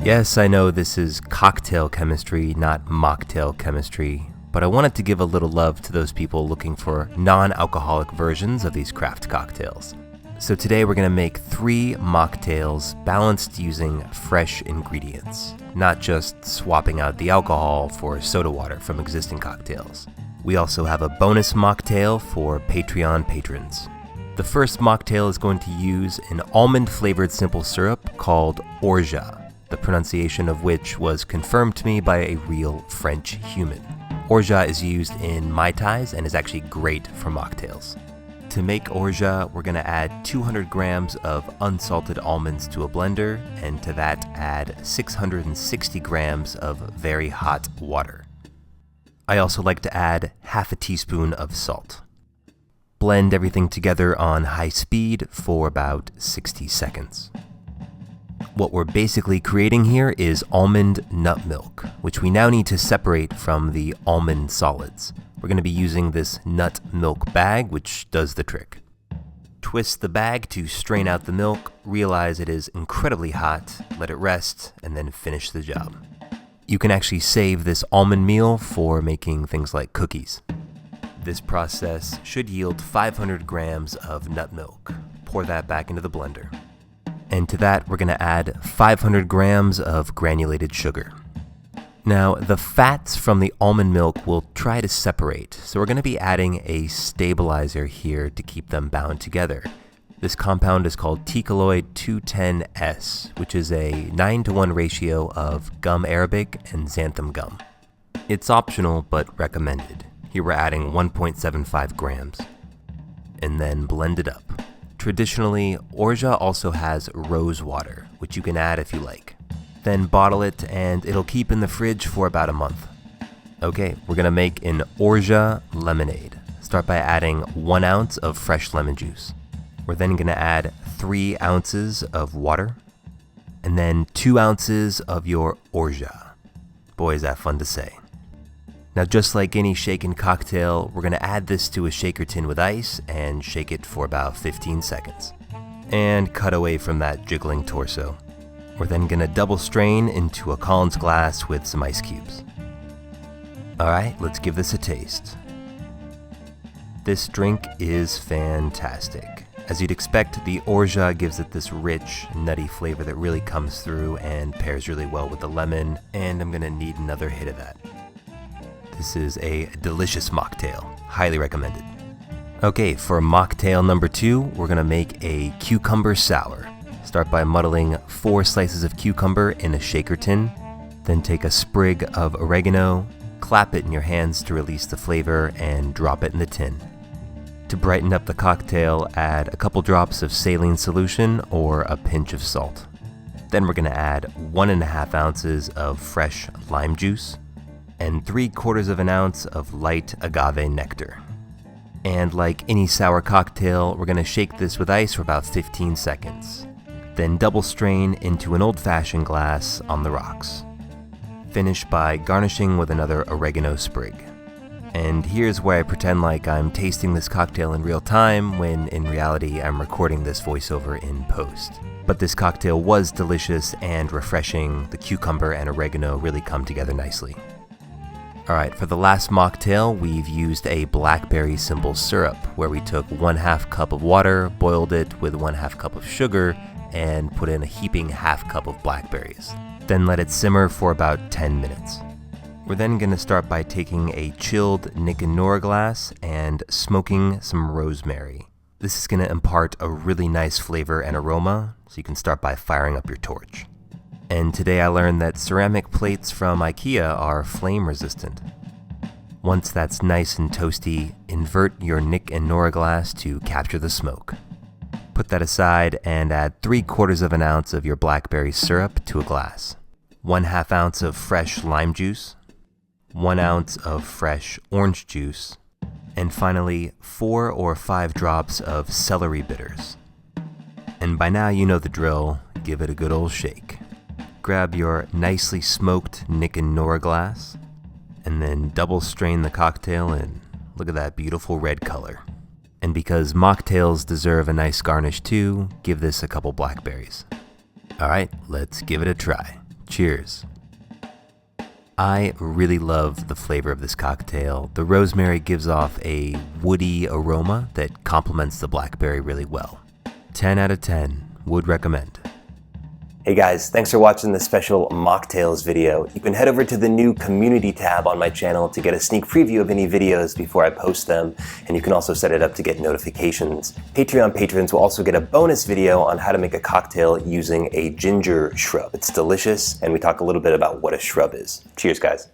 Yes, I know this is cocktail chemistry, not mocktail chemistry, but I wanted to give a little love to those people looking for non-alcoholic versions of these craft cocktails. So today we're going to make 3 mocktails balanced using fresh ingredients, not just swapping out the alcohol for soda water from existing cocktails. We also have a bonus mocktail for Patreon patrons. The first mocktail is going to use an almond-flavored simple syrup called orgeat, the pronunciation of which was confirmed to me by a real French human. Orgeat is used in Mai Tais and is actually great for mocktails. To make orgeat, we're going to add 200 grams of unsalted almonds to a blender, and to that add 660 grams of very hot water. I also like to add half a teaspoon of salt. Blend everything together on high speed for about 60 seconds. What we're basically creating here is almond nut milk, which we now need to separate from the almond solids. We're going to be using this nut milk bag, which does the trick. Twist the bag to strain out the milk, realize it is incredibly hot, let it rest, and then finish the job. You can actually save this almond meal for making things like cookies. This process should yield 500 grams of nut milk. Pour that back into the blender. And to that, we're going to add 500 grams of granulated sugar. Now, the fats from the almond milk will try to separate, so we're going to be adding a stabilizer here to keep them bound together. This compound is called Ticaloid 210S, which is a 9-to-1 ratio of gum arabic and xanthan gum. It's optional, but recommended. Here we're adding 1.75 grams. And then blend it up. Traditionally, orgeat also has rose water, which you can add if you like. Then bottle it and it'll keep in the fridge for about a month. Okay, we're gonna make an orgeat lemonade. Start by adding 1 ounce of fresh lemon juice. We're then gonna add 3 ounces of water, and then 2 ounces of your orgeat. Boy, is that fun to say. Now, just like any shaken cocktail, we're going to add this to a shaker tin with ice and shake it for about 15 seconds. And cut away from that jiggling torso. We're then going to double strain into a Collins glass with some ice cubes. Alright, let's give this a taste. This drink is fantastic. As you'd expect, the orgeat gives it this rich, nutty flavor that really comes through and pairs really well with the lemon, and I'm going to need another hit of that. This is a delicious mocktail, highly recommended. Okay, for mocktail number 2, we're gonna make a cucumber sour. Start by muddling 4 slices of cucumber in a shaker tin, then take a sprig of oregano, clap it in your hands to release the flavor, and drop it in the tin. To brighten up the cocktail, add a couple drops of saline solution or a pinch of salt. Then we're gonna add 1.5 ounces of fresh lime juice, and 3/4 ounce of light agave nectar. And like any sour cocktail, we're going to shake this with ice for about 15 seconds. Then double strain into an old-fashioned glass on the rocks. Finish by garnishing with another oregano sprig. And here's where I pretend like I'm tasting this cocktail in real time, when in reality I'm recording this voiceover in post. But this cocktail was delicious and refreshing. The cucumber and oregano really come together nicely. Alright, for the last mocktail, we've used a blackberry simple syrup, where we took 1/2 cup of water, boiled it with 1/2 cup of sugar, and put in a heaping 1/2 cup of blackberries. Then let it simmer for about 10 minutes. We're then going to start by taking a chilled Nick and Nora glass and smoking some rosemary. This is going to impart a really nice flavor and aroma, so you can start by firing up your torch. And today I learned that ceramic plates from IKEA are flame resistant. Once that's nice and toasty, invert your Nick and Nora glass to capture the smoke. Put that aside and add 3/4 ounce of your blackberry syrup to a glass. 1/2 ounce of fresh lime juice, 1 ounce of fresh orange juice, and finally 4 or 5 drops of celery bitters. And by now you know the drill, give it a good old shake. Grab your nicely smoked Nick and Nora glass, and then double strain the cocktail, and look at that beautiful red color. And because mocktails deserve a nice garnish too, give this a couple blackberries. Alright, let's give it a try. Cheers. I really love the flavor of this cocktail. The rosemary gives off a woody aroma that complements the blackberry really well. 10 out of 10, would recommend. Hey guys, thanks for watching this special Mocktails video. You can head over to the new community tab on my channel to get a sneak preview of any videos before I post them, and you can also set it up to get notifications. Patreon patrons will also get a bonus video on how to make a cocktail using a ginger shrub. It's delicious, and we talk a little bit about what a shrub is. Cheers, guys.